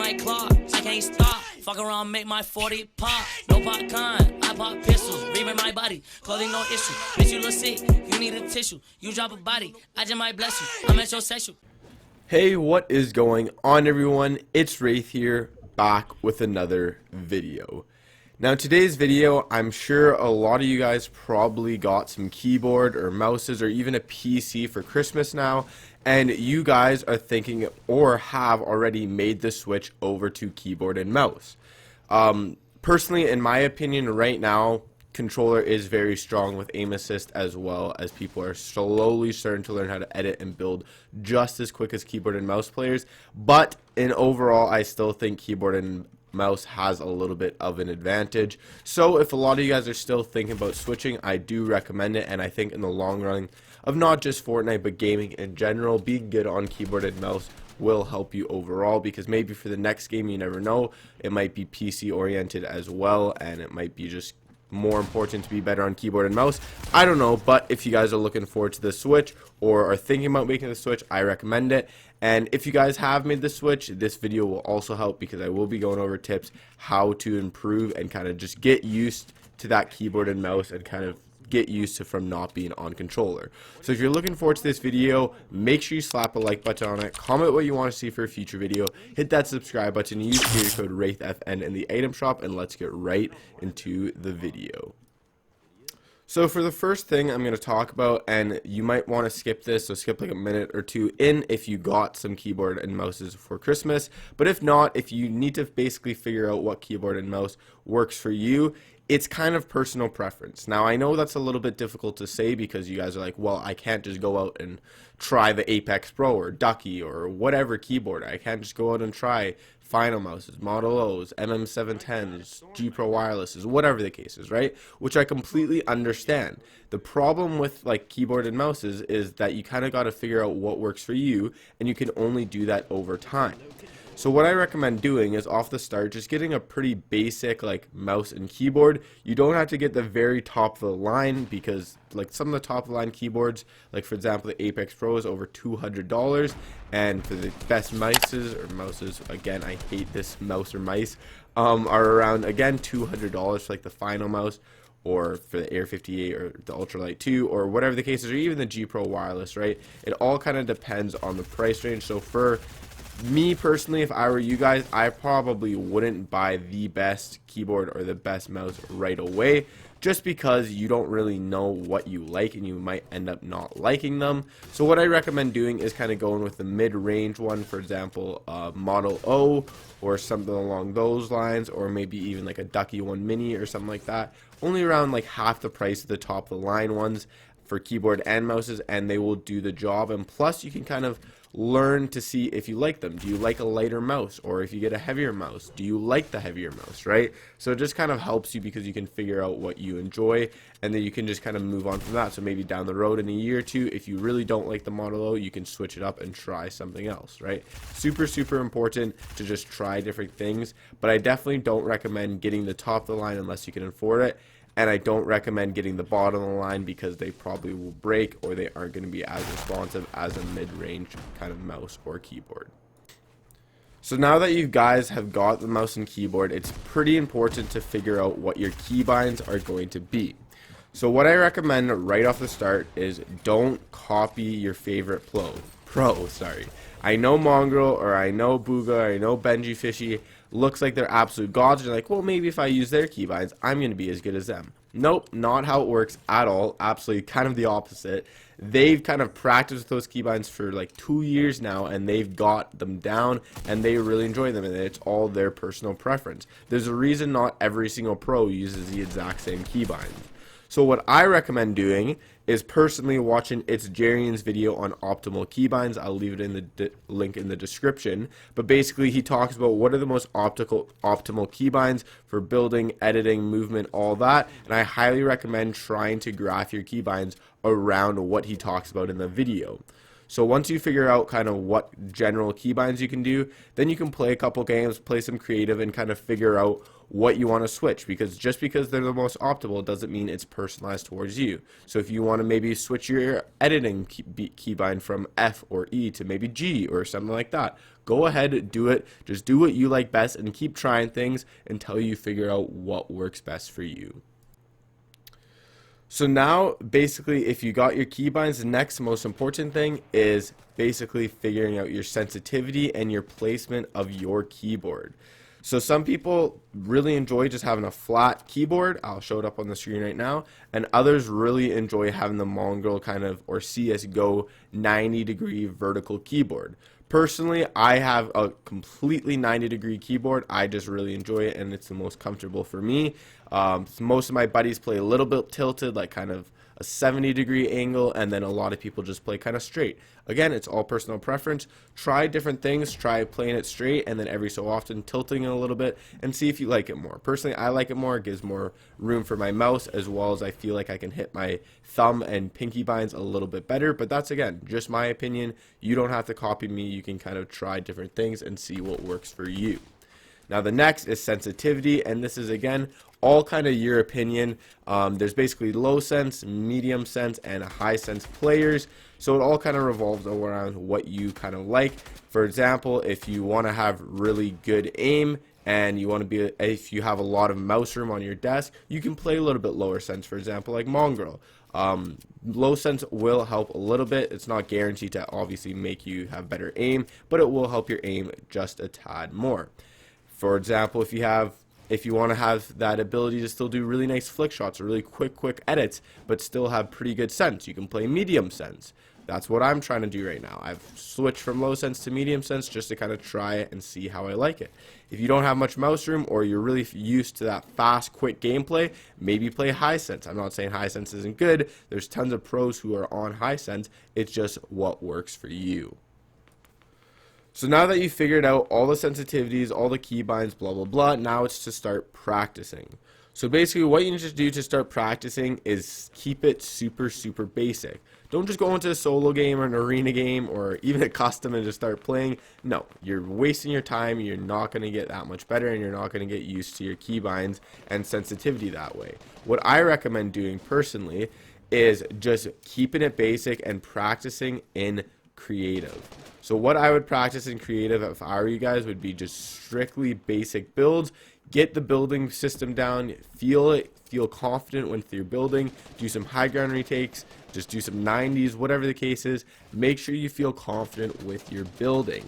my clock, I can't stop. Fuck around, make my 40 pop. No popcorn, I pop pistols. Reaming my body, clothing no issue. Bitch, you look sick, you need a tissue. You drop a body, I just might bless you. I'm metrosexual. Hey, what is going on, everyone? It's Wraith here, back with another video. Now, today's video, I'm sure a lot of you guys probably got some keyboard or mouses or even a PC for Christmas now, and you guys are thinking or have already made the switch over to keyboard and mouse. Personally, in my opinion, right now, controller is very strong with aim assist, as well as people are slowly starting to learn how to edit and build just as quick as keyboard and mouse players. But in overall, I still think keyboard and mouse has a little bit of an advantage. So if a lot of you guys are still thinking about switching, I do recommend it, and I think in the long run of not just Fortnite but gaming in general, being good on keyboard and mouse will help you overall, because maybe for the next game, you never know, it might be PC oriented as well, and it might be just more important to be better on keyboard and mouse. I don't know, but if you guys are looking forward to the switch or are thinking about making the switch, I recommend it. And if you guys have made the switch, this video will also help, because I will be going over tips how to improve and kind of just get used to that keyboard and mouse and kind of get used to from not being on controller. So if you're looking forward to this video, make sure you slap a like button on it, comment what you want to see for a future video, hit that subscribe button, use creator code WraithFN in the item shop, and let's get right into the video. So for the first thing I'm going to talk about, and you might want to skip this, so skip like a minute or two in if you got some keyboard and mouses for Christmas, but if not, if you need to basically figure out what keyboard and mouse works for you, it's kind of personal preference. Now, I know that's a little bit difficult to say, because you guys are like, well, I can't just go out and try the Apex Pro or Ducky or whatever keyboard. I can't just go out and try FinalMouses, Model O's, MM710s, G Pro wirelesses, whatever the case is, right? Which I completely understand. The problem with like keyboard and mouses is that you kind of got to figure out what works for you, and you can only do that over time. So what I recommend doing is, off the start, just getting a pretty basic like mouse and keyboard. You don't have to get the very top of the line, because like some of the top of the line keyboards, like for example the Apex Pro, is over $200, and for the best mouses, again I hate this mouse or mice, are around again $200 for like the FinalMouse, or for the Air 58 or the Ultralight 2, or whatever the case is, or even the G Pro wireless, right? It all kind of depends on the price range. So for me personally, if I were you guys, I probably wouldn't buy the best keyboard or the best mouse right away, just because you don't really know what you like and you might end up not liking them. So what I recommend doing is kind of going with the mid-range one, for example, Model O or something along those lines, or maybe even like a Ducky 1 Mini or something like that. Only around like half the price of the top of the line ones for keyboard and mouses, and they will do the job. And plus, you can kind of learn to see if you like them. Do you like a lighter mouse? Or if you get a heavier mouse, do you like the heavier mouse, right? So it just kind of helps you, because you can figure out what you enjoy, and then you can just kind of move on from that. So maybe down the road in a year or two, if you really don't like the Model O, you can switch it up and try something else, right? Super important to just try different things, but I definitely don't recommend getting the top of the line unless you can afford it. And I don't recommend getting the bottom of the line, because they probably will break, or they aren't going to be as responsive as a mid-range kind of mouse or keyboard. So now that you guys have got the mouse and keyboard, it's pretty important to figure out what your keybinds are going to be. So what I recommend right off the start is, don't copy your favorite pro. I know Mongrel, or I know Booga, or I know Benji Fishy looks like they're absolute gods, and you're like, well, maybe if I use their keybinds, I'm going to be as good as them. Nope, not how it works at all. Absolutely kind of the opposite. They've kind of practiced with those keybinds for like 2 years now, and they've got them down, and they really enjoy them, and it's all their personal preference. There's a reason not every single pro uses the exact same keybinds. So what I recommend doing is personally watching It's Jarian's video on optimal keybinds. I'll leave it in the link in the description. But basically, he talks about what are the most optimal keybinds for building, editing, movement, all that. And I highly recommend trying to graph your keybinds around what he talks about in the video. So once you figure out kind of what general keybinds you can do, then you can play a couple games, play some creative, and kind of figure out what you want to switch, because just because they're the most optimal doesn't mean it's personalized towards you. So if you want to maybe switch your editing keybind from F or E to maybe G or something like that, go ahead, do it. Just do what you like best and keep trying things until you figure out what works best for you. So now, basically, if you got your keybinds, the next most important thing is basically figuring out your sensitivity and your placement of your keyboard. So some people really enjoy just having a flat keyboard. I'll show it up on the screen right now. And others really enjoy having the mongrel kind of, or CSGO 90-degree vertical keyboard. Personally, I have a completely 90-degree keyboard. I just really enjoy it, and it's the most comfortable for me. Most of my buddies play a little bit tilted, like kind of a 70-degree angle, and then a lot of people just play kind of straight. Again, it's all personal preference. Try different things. Try playing it straight, and then every so often tilting it a little bit, and see if you like it more. Personally, I like it more. It gives more room for my mouse, as well as I feel like I can hit my thumb and pinky binds a little bit better. But that's, again, just my opinion. You don't have to copy me. You can kind of try different things and see what works for you. Now the next is sensitivity, and this is, again, all kind of your opinion. There's basically low sense, medium sense, and high sense players. So it all kind of revolves around what you kind of like. For example, if you want to have really good aim and you want to be, if you have a lot of mouse room on your desk, you can play a little bit lower sense, for example, like mongrel. Low sense will help a little bit. It's not guaranteed to obviously make you have better aim, but it will help your aim just a tad more. For example, if you want to have that ability to still do really nice flick shots or really quick edits, but still have pretty good sense, you can play medium sense. That's what I'm trying to do right now. I've switched from low sense to medium sense just to kind of try it and see how I like it. If you don't have much mouse room, or you're really used to that fast, quick gameplay, maybe play high sense. I'm not saying high sense isn't good. There's tons of pros who are on high sense. It's just what works for you. So now that you've figured out all the sensitivities, all the keybinds, blah, blah, blah, now it's to start practicing. So basically what you need to do to start practicing is keep it super basic. Don't just go into a solo game or an arena game or even a custom and just start playing. No, you're wasting your time. You're not going to get that much better, and you're not going to get used to your keybinds and sensitivity that way. What I recommend doing personally is just keeping it basic and practicing in creative. So what I would practice in creative if I were you guys would be just strictly basic builds. Get the building system down, feel it, feel confident when you're building, do some high ground retakes, just do some 90s, whatever the case is. Make sure you feel confident with your building.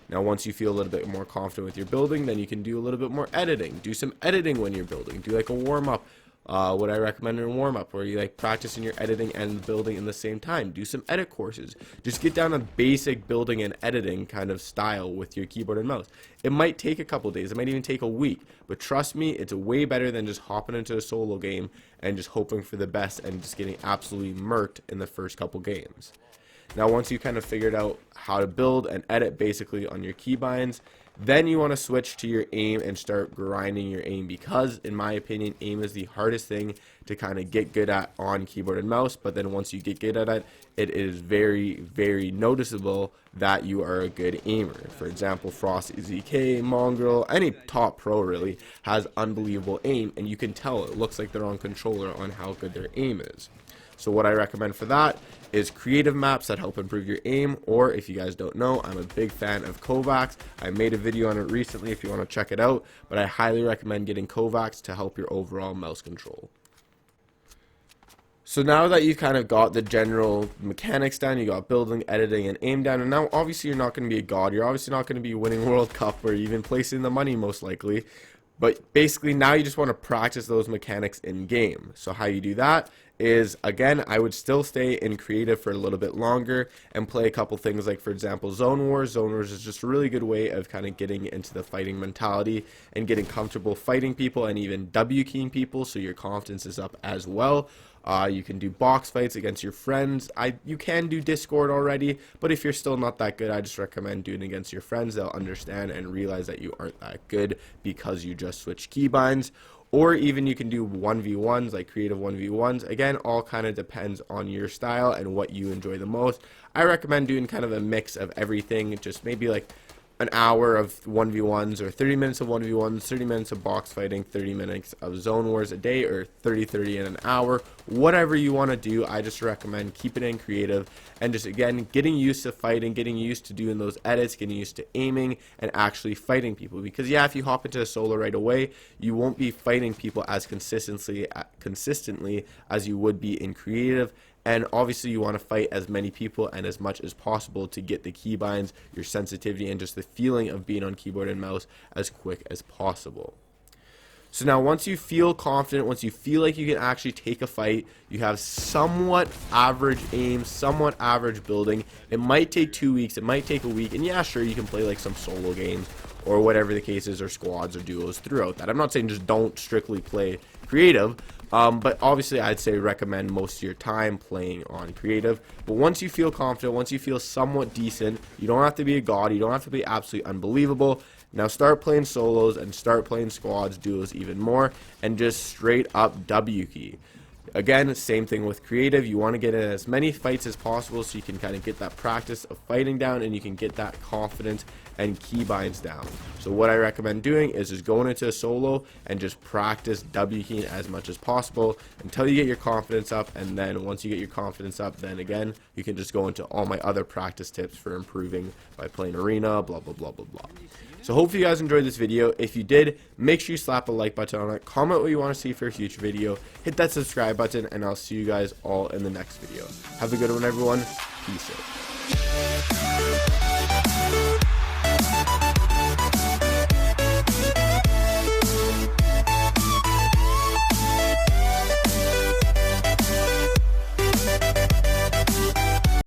Now once you feel a little bit more confident with your building, then you can do a little bit more editing. Do some editing when you're building. Do like a warm-up. What I recommend in a warm-up, where you like practicing your editing and building in the same time. Do some edit courses. Just get down a basic building and editing kind of style with your keyboard and mouse. It might take a couple days. It might even take a week. But trust me, it's way better than just hopping into a solo game and just hoping for the best and just getting absolutely murked in the first couple games. Now once you kind of figured out how to build and edit basically on your keybinds, then you want to switch to your aim and start grinding your aim, because in my opinion aim is the hardest thing to kind of get good at on keyboard and mouse. But then once you get good at it, it is very noticeable that you are a good aimer. For example, Frost ZK, Mongrel, any top pro really has unbelievable aim, and you can tell it looks like they're on controller on how good their aim is. So what I recommend for that is creative maps that help improve your aim, or if you guys don't know, I'm a big fan of Kovacs. I made a video on it recently if you want to check it out, but I highly recommend getting Kovacs to help your overall mouse control. So now that you've kind of got the general mechanics down, you got building, editing, and aim down, and now obviously you're not going to be a god, you're obviously not going to be winning World Cup or even placing the money most likely, but basically now you just want to practice those mechanics in game. So how you do that is, again, I would still stay in creative for a little bit longer and play a couple things like, for example, Zone Wars. Zone Wars is just a really good way of kind of getting into the fighting mentality and getting comfortable fighting people and even W-keying people, so your confidence is up as well. You can do box fights against your friends. You can do Discord already, but if you're still not that good, I just recommend doing it against your friends. They'll understand and realize that you aren't that good because you just switched keybinds. Or even you can do 1v1s, like creative 1v1s. Again, all kind of depends on your style and what you enjoy the most. I recommend doing kind of a mix of everything, just maybe like an hour of 1v1s or 30 minutes of 1v1s, 30 minutes of box fighting, 30 minutes of zone wars a day, or 30 in an hour. Whatever you want to do, I just recommend keeping it in creative and just, again, getting used to fighting, getting used to doing those edits, getting used to aiming and actually fighting people. Because yeah, if you hop into a solo right away, you won't be fighting people as consistently as you would be in creative. And obviously you want to fight as many people and as much as possible to get the keybinds, your sensitivity, and just the feeling of being on keyboard and mouse as quick as possible. So now once you feel confident, once you feel like you can actually take a fight, you have somewhat average aim, somewhat average building. It might take 2 weeks, it might take a week, and yeah, sure, you can play like some solo games or whatever the case is, or squads or duos throughout that. I'm not saying just don't strictly play creative, but obviously I'd say recommend most of your time playing on creative. But once you feel confident, once you feel somewhat decent, you don't have to be a god, you don't have to be absolutely unbelievable. Now start playing solos and start playing squads, duos even more, and just straight up W key. Again, same thing with creative. You want to get in as many fights as possible so you can kind of get that practice of fighting down and you can get that confidence and keybinds down. So what I recommend doing is just going into a solo and just practice W keying as much as possible until you get your confidence up, and then once you get your confidence up, then again you can just go into all my other practice tips for improving by playing arena, blah blah blah blah blah. So hopefully you guys enjoyed this video. If you did, make sure you slap a like button on it, comment what you want to see for a future video, hit that subscribe button, and I'll see you guys all in the next video. Have a good one, everyone. Peace out.